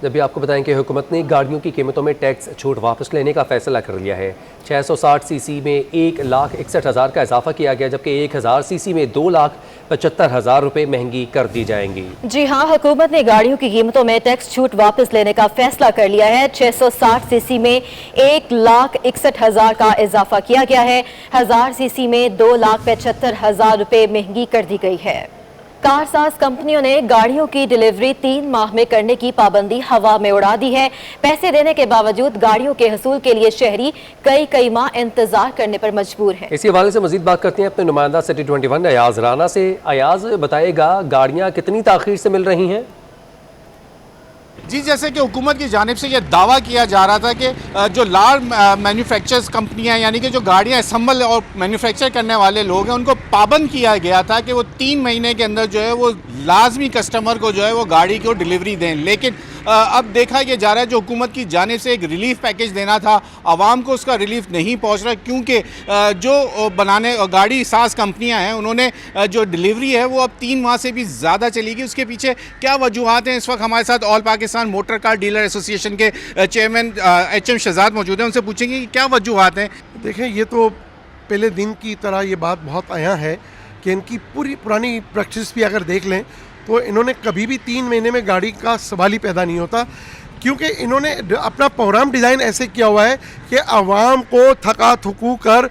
जब भी आपको बताएं कि हुकूमत ने गाड़ियों की कीमतों में टैक्स छूट वापस लेने का फैसला कर लिया है। 660 सीसी में 1,61,000 का इजाफा किया गया, जबकि 1000 सीसी में 2,75,000 रुपये महंगी कर दी जाएंगी। जी हाँ, हुकूमत ने गाड़ियों की कीमतों में टैक्स छूट वापस लेने का फैसला कर लिया है। 660 सीसी में 1,61,000 का इजाफा किया गया है। 1000 सीसी में 2,75,000 रुपये महंगी कर दी गई है। कारसाज कंपनियों ने गाड़ियों की डिलीवरी 3 माह में करने की पाबंदी हवा में उड़ा दी है। पैसे देने के बावजूद गाड़ियों के हसूल के लिए शहरी कई माह इंतजार करने पर मजबूर हैं। इसी हवाले से मजीद बात करते हैं अपने नुमाइंदा सिटी 21 अयाज राना से। अयाज बताएगा गाड़ियाँ कितनी ताखीर से मिल रही हैं? जी, जैसे कि हुकूमत की जानिब से ये दावा किया जा रहा था कि जो लार्ज मैन्युफैक्चर्स कंपनियां यानी कि जो गाड़ियां असम्बल और मैन्युफैक्चर करने वाले लोग हैं उनको पाबंद किया गया था कि वो 3 महीने के अंदर जो है वो लाजमी कस्टमर को जो है वो गाड़ी को डिलीवरी दें। लेकिन अब देखा यह जा रहा है जो हुकूमत की जानिब से एक रिलीफ पैकेज देना था, आवाम को उसका रिलीफ नहीं पहुंच रहा, क्योंकि जो बनाने गाड़ी साज कंपनियां हैं उन्होंने जो डिलीवरी है वो अब 3 माह से भी ज़्यादा चलेगी। उसके पीछे क्या वजूहत हैं? इस वक्त हमारे साथ all Pakistan motor car dealer association के चेयरमैन HM शहजाद मौजूद हैं, उनसे पूछेंगे कि क्या वजूहत हैं। देखें, ये तो पहले दिन की तरह ये बात बहुत आया है कि इनकी पुरानी प्रैक्टिस भी अगर देख लें तो इन्होंने कभी भी 3 महीने में गाड़ी का सवाल ही पैदा नहीं होता, क्योंकि इन्होंने अपना प्रोग्राम डिज़ाइन ऐसे किया हुआ है कि आवाम को थका थकू कर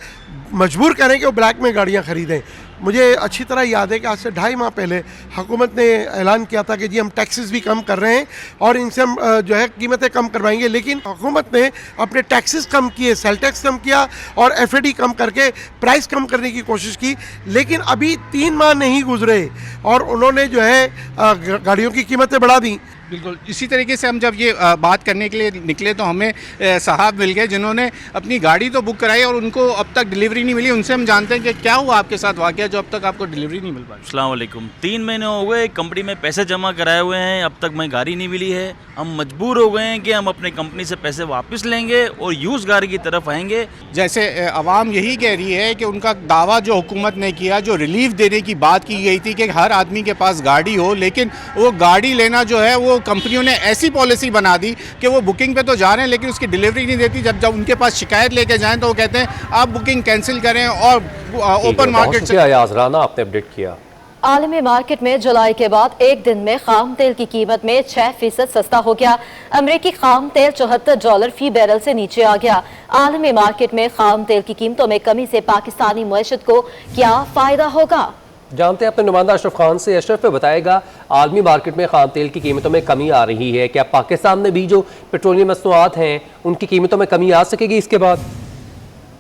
मजबूर करें कि वो ब्लैक में गाड़ियाँ ख़रीदें। मुझे अच्छी तरह याद है कि आज से 2.5 माह पहले हुकूमत ने ऐलान किया था कि जी हम टैक्सेस भी कम कर रहे हैं और इनसे हम जो है कीमतें कम करवाएंगे, लेकिन हुकूमत ने अपने टैक्सेस कम किए, सेल टैक्स कम किया और FAD कम करके प्राइस कम करने की कोशिश की। लेकिन अभी 3 माह नहीं गुजरे और उन्होंने जो है गाड़ियों की कीमतें बढ़ा दी। बिल्कुल इसी तरीके से हम जब ये बात करने के लिए निकले तो हमें साहब मिल गए जिन्होंने अपनी गाड़ी तो बुक कराई और उनको अब तक डिलीवरी नहीं मिली। उनसे हम जानते हैं कि क्या हुआ आपके साथ वाकया जो अब तक आपको डिलीवरी नहीं मिल पाई। अस्सलाम वालेकुम। 3 महीने हो गए कंपनी में पैसे जमा कराए हुए हैं, अब तक मैं गाड़ी नहीं मिली है। हम मजबूर हो गए हैं कि हम अपनी कंपनी से पैसे वापस लेंगे और यूज़ गाड़ी की तरफ आएंगे। जैसे आवाम यही कह रही है कि उनका दावा जो हुकूमत ने किया, जो रिलीफ देने की बात की गई थी कि हर आदमी के पास गाड़ी हो, लेकिन वो गाड़ी लेना जो है वो कंपनियों ने ऐसी पॉलिसी बना दी कि वो बुकिंग पे तो जा रहे हैं लेकिन उसकी डिलीवरी नहीं देती। जब उनके पास शिकायत लेके जाएं तो वो कहते हैं आप बुकिंग कैंसिल करें और ओपन मार्केट से। अयाज राना आपने अपडेट किया। आलमी मार्केट में जुलाई के बाद एक दिन में खाम तेल की कीमत में 6% सस्ता हो गया। अमरीकी खाम तेल $74 फी बैरल से नीचे आ गया। आलमी मार्केट में खाम तेल की कीमतों में कमी से पाकिस्तानी मईशत को क्या फायदा होगा? जानते हैं अपने नुमाइंदा अशरफ खान से। अशरफ पे बताएगा आलमी मार्केट में खाम तेल की कीमतों में कमी आ रही है, क्या पाकिस्तान में भी जो पेट्रोलियम मसनूआत हैं उनकी कीमतों में कमी आ सकेगी इसके बाद?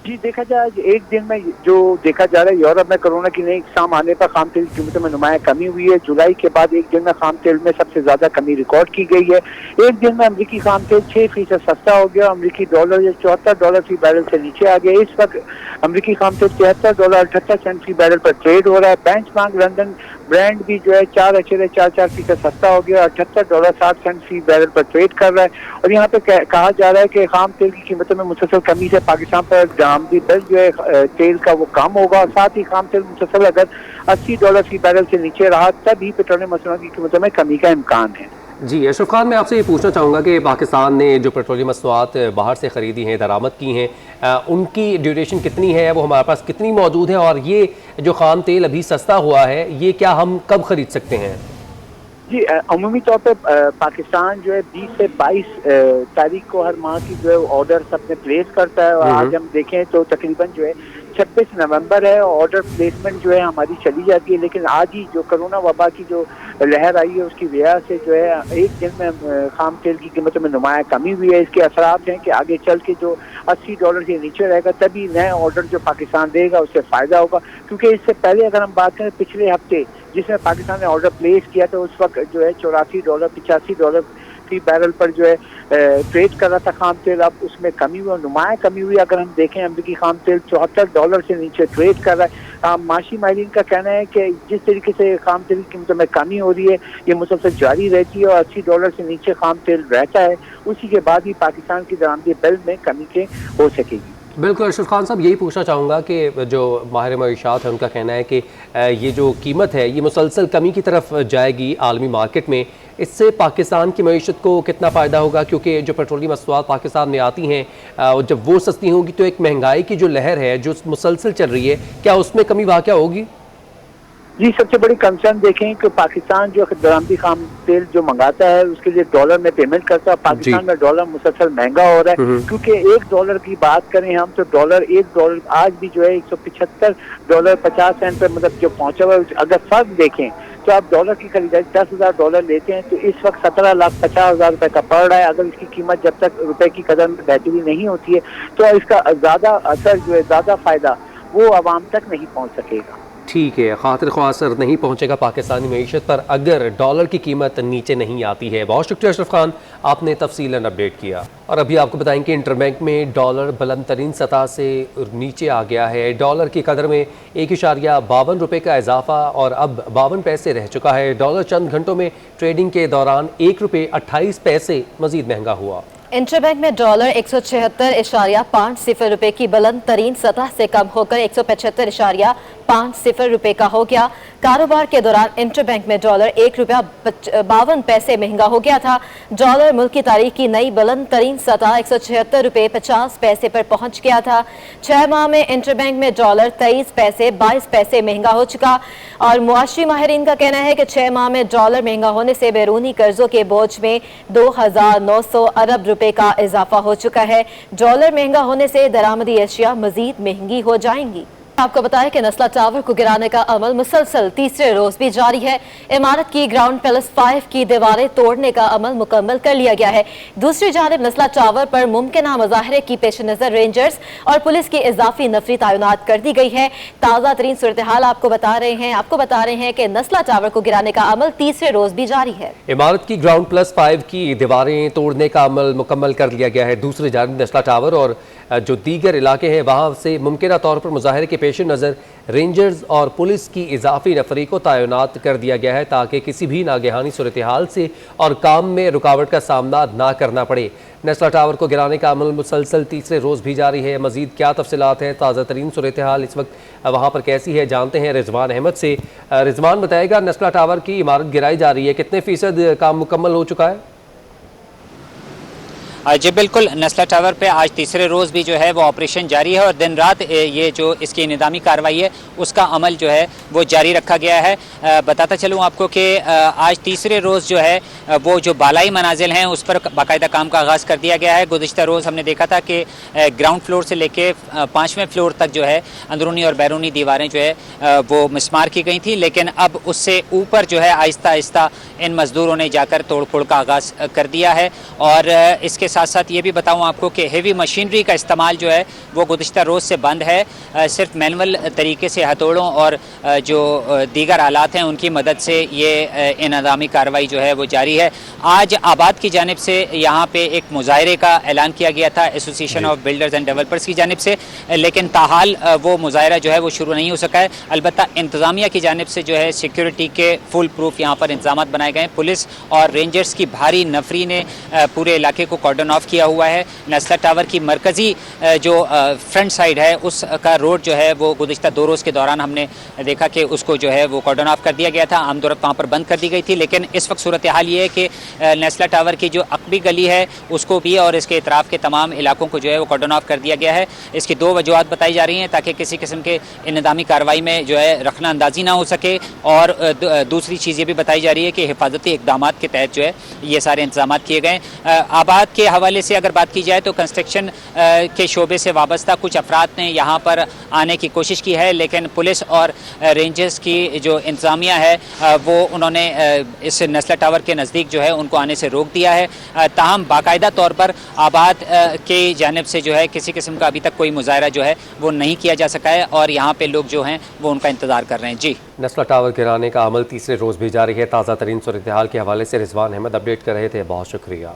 जी, देखा जाए एक दिन में जो देखा जा रहा है यूरोप में कोरोना की नई इक़साम आने पर खाम तेल की कीमतों में नुमाया कमी हुई है। जुलाई के बाद एक दिन में खाम तेल में सबसे ज्यादा कमी रिकॉर्ड की गई है। एक दिन में अमरीकी खाम तेल 6% सस्ता हो गया। अमरीकी डॉलर या $74 फी बैरल से नीचे आ गया। इस वक्त अमरीकी खाम तेल $73.78 फी बैरल पर ट्रेड हो रहा है। बेंचमार्क लंदन ब्रांड भी जो है 4.44% सस्ता हो गया, $78.60 फी बैरल पर ट्रेड कर रहा है। और यहाँ पे कहा जा रहा है कि खाम तेल की कीमतों में मुसलसल कमी से पाकिस्तान पर आमदी बिल जो है तेल का वो कम होगा। साथ ही खाम तेल मुसलसल अगर $80 फी बैरल से नीचे रहा तभी पेट्रोलियम मसनूआत की कीमतों में कमी का इम्कान है। जी अशरफ खान, मैं आपसे ये पूछना चाहूँगा कि पाकिस्तान ने जो पेट्रोलियम मसनूआत बाहर से ख़रीदी हैं, दरामद की हैं, उनकी ड्यूरेशन कितनी है, वो हमारे पास कितनी मौजूद है, और ये जो खाम तेल अभी सस्ता हुआ है ये क्या हम कब ख़रीद सकते हैं? जी, अमूमी तौर पे पाकिस्तान जो है 20 से 22 तारीख को हर माह की जो है ऑर्डर अपने प्लेस करता है। और आज हम देखें तो तकरीबन जो है 26 नवंबर है, ऑर्डर प्लेसमेंट जो है हमारी चली जाती है। लेकिन आज ही जो कोरोना वबा की जो लहर आई है उसकी वजह से जो है एक दिन में खाम तेल की कीमतों में नुमाया कमी हुई है। इसके असरात हैं कि आगे चल के जो $80 के नीचे रहेगा तभी नए ऑर्डर जो पाकिस्तान देगा उससे फ़ायदा होगा। क्योंकि इससे पहले अगर हम बात करें पिछले हफ्ते जिसमें पाकिस्तान ने ऑर्डर प्लेस किया तो उस वक्त जो है $84 $85 फी बैरल पर जो है ट्रेड कर रहा था खाम तेल। अब उसमें कमी हुई, नुमाया कमी हुई। अगर हम देखें अमरीकी खाम तेल $74 से नीचे ट्रेड कर रहा है। माशी माहिरीन का कहना है कि जिस तरीके से खाम तेल की कीमतों में कमी हो रही है ये मुसलसल जारी रहती है और $80 से नीचे खाम तेल रहता है, उसी के बाद ही पाकिस्तान की दरामदी बिल में कमी के हो सकेगी। बिल्कुल अशरफ खान साहब, यही पूछना चाहूँगा कि जो माहिर मईशात है उनका कहना है कि ये जो कीमत है ये मुसलसल कमी की तरफ जाएगी आलमी मार्केट में, इससे पाकिस्तान की मईशत को कितना फ़ायदा होगा, क्योंकि जो पेट्रोलियम मसनूआत पाकिस्तान में आती हैं जब वो सस्ती होंगी तो एक महंगाई की जो लहर है जो मुसलसल चल रही है, क्या उसमें कमी वाक़या होगी? जी, सबसे बड़ी कंसर्न देखें कि पाकिस्तान जो दरामदी खाम तेल जो मंगाता है उसके लिए डॉलर में पेमेंट करता है। पाकिस्तान में डॉलर मुसलसल महंगा हो रहा है, क्योंकि $1 की बात करें हम तो $1 आज भी जो है $175.50 पे मतलब जो पहुंचा हुआ है। अगर फर्क देखें तो आप डॉलर की खरीदारी $10,000 लेते हैं तो इस वक्त 17,50,000 रुपए का पड़ रहा है। अगर इसकी कीमत जब तक रुपए की कदर में बेहतरी नहीं होती है तो इसका ज्यादा असर जो है, ज्यादा फायदा वो आवाम तक नहीं पहुंच सकेगा। ठीक है, खातिर ख्वाह असर नहीं पहुंचेगा पाकिस्तानी मईशत पर अगर डॉलर की कीमत नीचे नहीं आती है। बहुत शुक्रिया अशरफ खान, आपने तफसीलन अपडेट किया। और अभी आपको बताएं कि इंटरबैंक में डॉलर बुलंद तरीन सतह से नीचे आ गया है। डॉलर की कदर में 1.52 रुपये का इजाफा और अब 52 पैसे रह चुका है। डॉलर चंद घंटों में ट्रेडिंग के दौरान ₹1.28 मजीद महंगा हुआ। इंटरबैंक में डॉलर 176.50 रुपए की बुलंद तरीन सतह से कम होकर 175.50 रुपए का हो गया। कारोबार के दौरान इंटरबैंक में डॉलर ₹1.52 महंगा हो गया था। डॉलर मुल्क की तारीख की नई बुलंद तरीन सतह 176.50 पर पहुंच गया था। 6 माह में इंटरबैंक में डॉलर 23 पैसे महंगा हो चुका और मुआशी माहिरीन का कहना है कि 6 माह में डॉलर महंगा होने से बैरूनी कर्जों के बोझ में 2,900 अरब रुपए का इजाफा हो चुका है। डॉलर महंगा होने से दरामदी अशिया मजीद महंगी हो जाएंगी। आपको बताएं कि नस्ला टावर को गिराने का अमल मुसलसल तीसरे रोज भी जारी है। इमारत की ग्राउंड प्लस 5 की दीवारें तोड़ने का अमल मुकम्मल कर लिया गया है। दूसरी जानिब नस्ला टावर पर मुमकिन मुजाहरे की पेश नजर रेंजर्स और पुलिस की इजाफी नफरी तैनात कर दी गई है। ताज़ा तरीन सूरत हाल आपको बता रहे हैं कि नस्ला टावर को गिराने का अमल तीसरे रोज भी जारी है। इमारत की ग्राउंड प्लस 5 की दीवारें तोड़ने का अमल मुकम्मल कर लिया गया है। दूसरी जानिब नस्ला टावर और जो दीगर इलाके हैं वहाँ से मुमकिन तौर पर मुजाहरे के पेश नज़र रेंजर्स और पुलिस की इजाफी नफरी को तैनात कर दिया गया है ताकि किसी भी नागहानी सूरत हाल से और काम में रुकावट का सामना ना करना पड़े। नस्ला टावर को गिराने का अमल मुसलसल तीसरे रोज़ भी जारी है। मजीद क्या तफसीलात हैं, ताज़ा तरीन सूरत हाल इस वक्त वहाँ पर कैसी है, जानते हैं रिजवान अहमद से। रिजवान बताएगा, नस्ला टावर की इमारत गिराई जा रही है, कितने फ़ीसद काम मुकम्मल हो चुका है? जी बिल्कुल, नस्ला टावर पे आज तीसरे रोज़ भी जो है वो ऑपरेशन जारी है और दिन रात ये जो इसकी निदामी कार्रवाई है उसका अमल जो है वो जारी रखा गया है। बताता चलूँ आपको कि आज तीसरे रोज़ जो है वो जो बालाई मनाजिल हैं उस पर बाकायदा काम का आगाज़ कर दिया गया है। गुज़िश्ता रोज़ हमने देखा था कि ग्राउंड फ्लोर से लेके 5वें फ्लोर तक जो है अंदरूनी और बैरूनी दीवारें जो है वो मिसमार की गई थी, लेकिन अब उससे ऊपर जो है आहिस्ता आहिस्ता इन मज़दूरों ने जाकर तोड़ फोड़ का आगाज़ कर दिया है। और इसके साथ साथ ये भी बताऊं आपको कि हेवी मशीनरी का इस्तेमाल जो है वो गुज़िश्ता रोज़ से बंद है। सिर्फ मैनुअल तरीके से हथौड़ों और जो दीगर आलात हैं उनकी मदद से ये इनादामी कार्रवाई जो है वो जारी है। आज आबाद की जानिब से यहाँ पे एक मुजाहरे का ऐलान किया गया था association of builders and developers की जानिब से, लेकिन ताहाल वो मुजाहरा जो है वो शुरू नहीं हो सका है। अलबत्ता इंतज़ामिया की जानिब से जो है सिक्योरिटी के फुल प्रूफ यहाँ पर इंतजाम बनाए गए हैं। पुलिस और रेंजर्स की भारी नफरी ने पूरे इलाके को कॉर्डन ऑफ किया हुआ है। नस्ला टावर की मरकजी जो फ्रंट साइड है उसका रोड जो है वो गुज़िश्ता 2 रोज़ के दौरान हमने देखा कि उसको जो है वो कॉर्डन ऑफ कर दिया गया था, आमदोरफ्त वहाँ पर बंद कर दी गई थी। लेकिन इस वक्त सूरत हाल ये है कि नस्ला टावर की जो अकबी गली है उसको भी और इसके इतराफ़ के तमाम इलाकों को जो है वो कॉर्डन ऑफ कर दिया गया है। इसकी 2 वजूहत बताई जा रही हैं ताकि किसी किस्म के इंतज़ामी कार्रवाई में जो है रखना अंदाजी ना हो सके, और दूसरी चीज़ ये भी बताई जा रही है कि हिफाजती इक़दाम के तहत जो है ये सारे इंतजाम किए गए। आबाद के हवाले से अगर बात की जाए तो कंस्ट्रक्शन के शोबे से वाबस्ता कुछ अफराद ने यहाँ पर आने की कोशिश की है, लेकिन पुलिस और रेंजर्स की जो इंतज़ामिया है वो उन्होंने इस नस्ला टावर के नज़दीक जो है उनको आने से रोक दिया है। ताहम बाकायदा तौर पर आबाद के जानिब से जो है किसी किस्म का अभी तक कोई मुजाहरा जो है वो नहीं किया जा सका है और यहाँ पे लोग जो हैं वो उनका इंतज़ार कर रहे हैं। जी, नस्ला टावर गिराने का अमल तीसरे रोज़ भी जारी है। ताज़ा तरीन सूरत हाल के हवाले से रिजवान अहमद अपडेट कर रहे थे, बहुत शुक्रिया।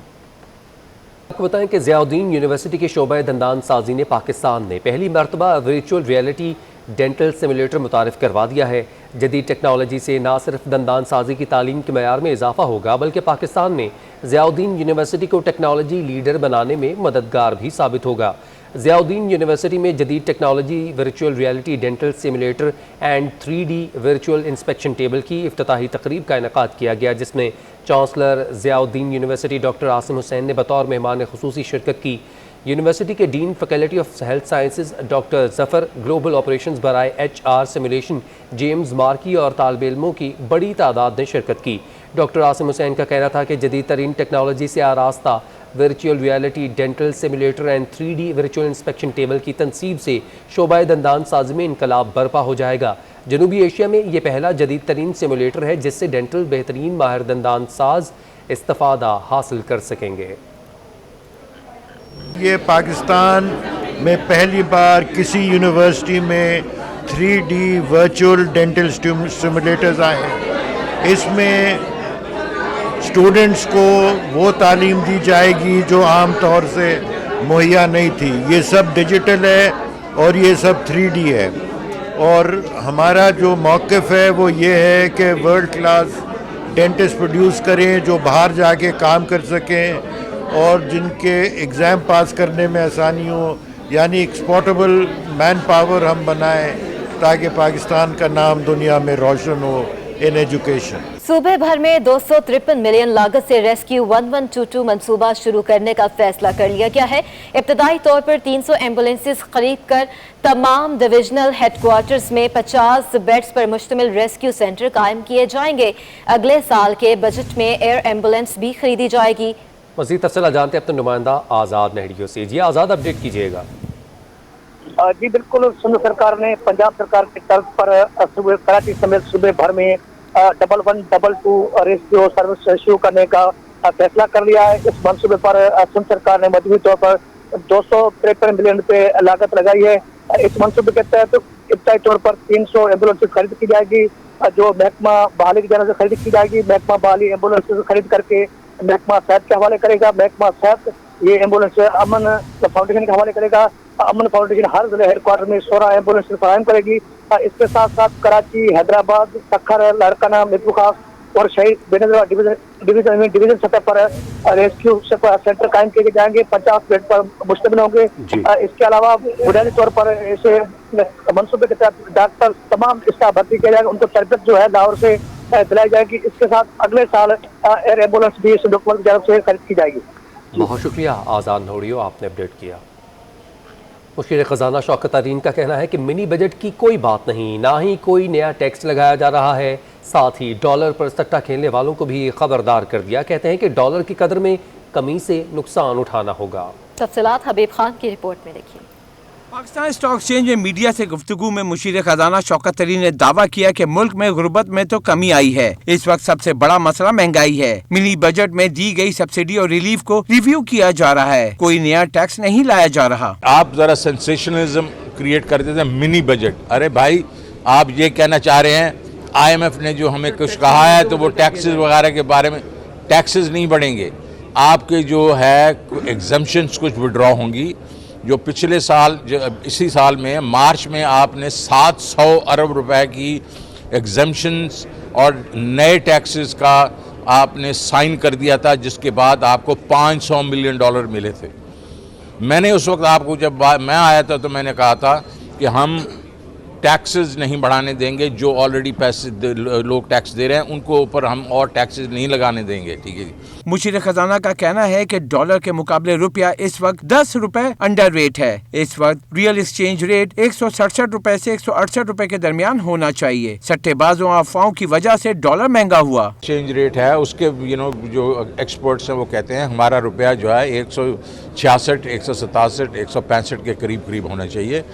आपको बताएं कि ज़ियाउद्दीन यूनिवर्सिटी के शोबे दंदान साजी ने पाकिस्तान ने पहली मरतबा वर्चुअल रियलिटी डेंटल सिमुलेटर मुतारिफ करवा दिया है। जदीद टेक्नोलॉजी से ना सिर्फ दंदान साजी की तालीम के मयार में इजाफा होगा बल्कि पाकिस्तान में ज़ियाउद्दीन यूनिवर्सिटी को टेक्नोलॉजी लीडर बनाने में मददगार भी साबित होगा। ज़ियाउद्दीन यूनिवर्सिटी में जदीद technology, virtual reality, dental simulator and 3D virtual inspection table की इफ्तिताही तकरीब का इनेकाद किया गया, जिसमें chancellor Ziauddin university doctor Asim Hussain ने बतौर मेहमान खुसूसी शिरकत की। यूनिवर्सिटी के dean faculty of health sciences doctor Zafar, global operations बराए HR सिमुलेशन जेम्स मार्की और तालिब इल्मों की बड़ी तादाद ने शिरकत की। डॉक्टर आसिम हुसैन का कहना था कि जदीद तरीन टेक्नोलॉजी से आरास्ता virtual reality, dental simulator and 3D virtual inspection table की तनसीब से शोबा दंदान साजी में इनकलाब बर्पा हो जाएगा। जनूबी एशिया में ये पहला जदीद तरीन सिमुलेटर है जिससे डेंटल बेहतरीन माहिर दंदान साज इस्तिफादा हासिल कर सकेंगे। ये पाकिस्तान में पहली बार किसी यूनिवर्सिटी में 3D वर्चुअल डेंटल सिमुलेटर्स आए हैं। इसमें स्टूडेंट्स को वो तालीम दी जाएगी जो आम तौर से मुहैया नहीं थी। ये सब डिजिटल है और ये सब 3D है, और हमारा जो मौक़िफ़ है वो ये है कि वर्ल्ड क्लास डेंटिस्ट प्रोड्यूस करें जो बाहर जाके काम कर सकें और जिनके एग्ज़ाम पास करने में आसानी हो, यानी एक्सपोर्टेबल मैन पावर हम बनाएं ताकि पाकिस्तान का नाम दुनिया में रोशन हो इन एजुकेशन। सूबे भर में 253 मिलियन लागत से रेस्क्यू 1122 मंसूबा शुरू करने का फैसला कर लिया गया है। इब्तदाई तौर पर 300 एम्बुलेंसेस खरीद कर तमाम डिविजनल हेडक्वार्टर्स में 50 बेड्स पर मुश्तमिल रेस्क्यू सेंटर कायम किए जाएंगे। अगले साल के बजट में एयर एम्बुलेंस भी खरीदी जाएगी। मज़ीद तफसील जानते हैं अपने नुमाइंदा आज़ाद नेहड़ियों से। जी आज़ाद, अपडेट कीजिएगा। जी बिल्कुल, सिंध सरकार ने पंजाब सरकार की तर्ज पर कराची समेत सूबे भर में 1122 रेस्क्यू सर्विस शुरू करने का फैसला कर लिया है। इस मंसूबे पर सिंध सरकार ने मजबूरी तौर पर 253 मिलियन रुपए लागत लगाई है। इस मंसूबे के तहत इब्तदाई तौर पर 300 एम्बुलेंस खरीद की जाएगी जो महकमा बहाली की जानब से खरीद की जाएगी। महकमा बहाली एम्बुलेंस खरीद करके महकमा सेहत के हवाले करेगा। महकमा सेहत ये एम्बुलेंस अमन फाउंडेशन के हवाले करेगा। अमन फाउंडेशन हर जिले हेडक्वार्टर में 16 एम्बुलेंस फराहम करेगी। इसके साथ साथ कराची, हैदराबाद, सखर, लारकाना, मिर्पुर खास और शहीद बेनज़ीर डिवीजन सतह पर रेस्क्यू सेंटर कायम किए जाएंगे। 50 बेड पर मुश्तमिल होंगे। इसके अलावा बुनियादी तौर पर ऐसे मनसूबे के तहत डॉक्टर तमाम स्टाफ भर्ती किया जाएगा। उनको तरबियत जो है लाहौर से दिलाई जाएगी। इसके साथ अगले साल एयर एम्बुलेंस भी डॉक्टर की तरफ से खरीद की जाएगी। बहुत शुक्रिया आज़ाद नोड़ियो, आपने अपडेट किया। मुशीर ख़जाना शौकत तरीन का कहना है कि मिनी बजट की कोई बात नहीं, ना ही कोई नया टैक्स लगाया जा रहा है। साथ ही डॉलर पर सट्टा खेलने वालों को भी खबरदार कर दिया। कहते हैं कि डॉलर की कदर में कमी से नुकसान उठाना होगा। तफसीलात हबीब खान की रिपोर्ट में देखिए। पाकिस्तान स्टॉक एक्सचेंज में मीडिया से गुफ्तगू में मुशीर खजाना शौकत तरीन ने दावा किया कि मुल्क में गुर्बत में तो कमी आई है। इस वक्त सबसे बड़ा मसला महंगाई है। मिनी बजट में दी गई सब्सिडी और रिलीफ को रिव्यू किया जा रहा है। कोई नया टैक्स नहीं लाया जा रहा। आप जरा सेंसेशनलिज्म क्रिएट करते थे मिनी बजट। अरे भाई, आप ये कहना चाह रहे हैं IMF ने जो हमें कुछ कहा है तो वो टैक्सेस वगैरह के बारे में, टैक्सेस नहीं बढ़ेंगे। आपके जो है एग्जम्पशंस कुछ विड्रॉ होंगी। जो पिछले साल इसी साल में मार्च में आपने 700 अरब रुपए की एग्जम्पशंस और नए टैक्सेस का आपने साइन कर दिया था, जिसके बाद आपको $500 मिलियन मिले थे। मैंने उस वक्त आपको जब मैं आया था तो मैंने कहा था कि हम टैक्सेस नहीं बढ़ाने देंगे। जो ऑलरेडी पैसे लोग टैक्स दे रहे हैं उनको ऊपर हम और टैक्सेस नहीं लगाने देंगे। ठीक है जी। मुशीर खजाना का कहना है कि डॉलर के मुकाबले रुपया इस वक्त 10 रुपए अंडर रेट है। इस वक्त रियल एक्सचेंज रेट 167 रुपए से 168 रुपए के दरमियान होना चाहिए। सट्टेबाजों अफवाहों की वजह से डॉलर महंगा हुआ। एक्सचेंज रेट है उसके जो एक्सपर्ट्स हैं वो कहते हैं हमारा रुपया जो है 166, 167, 165 के करीब होना चाहिए।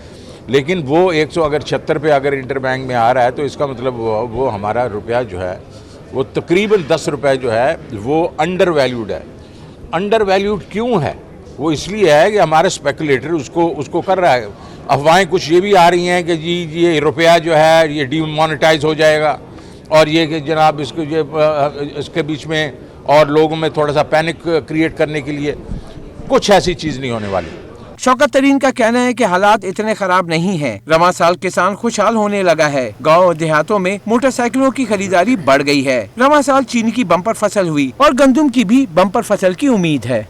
लेकिन वो 176 पे अगर इंटरबैंक में आ रहा है तो इसका मतलब वो हमारा रुपया जो है वो तकरीबन 10 रुपए जो है वो अंडर वैल्यूड है। अंडर वैल्यूड क्यों है? वो इसलिए है कि हमारा स्पेकुलेटर उसको कर रहा है। अफवाहें कुछ ये भी आ रही हैं कि जी ये रुपया जो है ये डीमोनेटाइज हो जाएगा और ये कि जनाब इसके बीच में और लोगों में थोड़ा सा पैनिक क्रिएट करने के लिए कुछ ऐसी चीज़ नहीं होने वाली। शौकत तरीन का कहना है कि हालात इतने खराब नहीं हैं। रवां साल किसान खुशहाल होने लगा है। गाँव और देहातों में मोटरसाइकिलों की खरीदारी बढ़ गई है। रवां साल चीनी की बम्पर फसल हुई और गंदम की भी बम्पर फसल की उम्मीद है।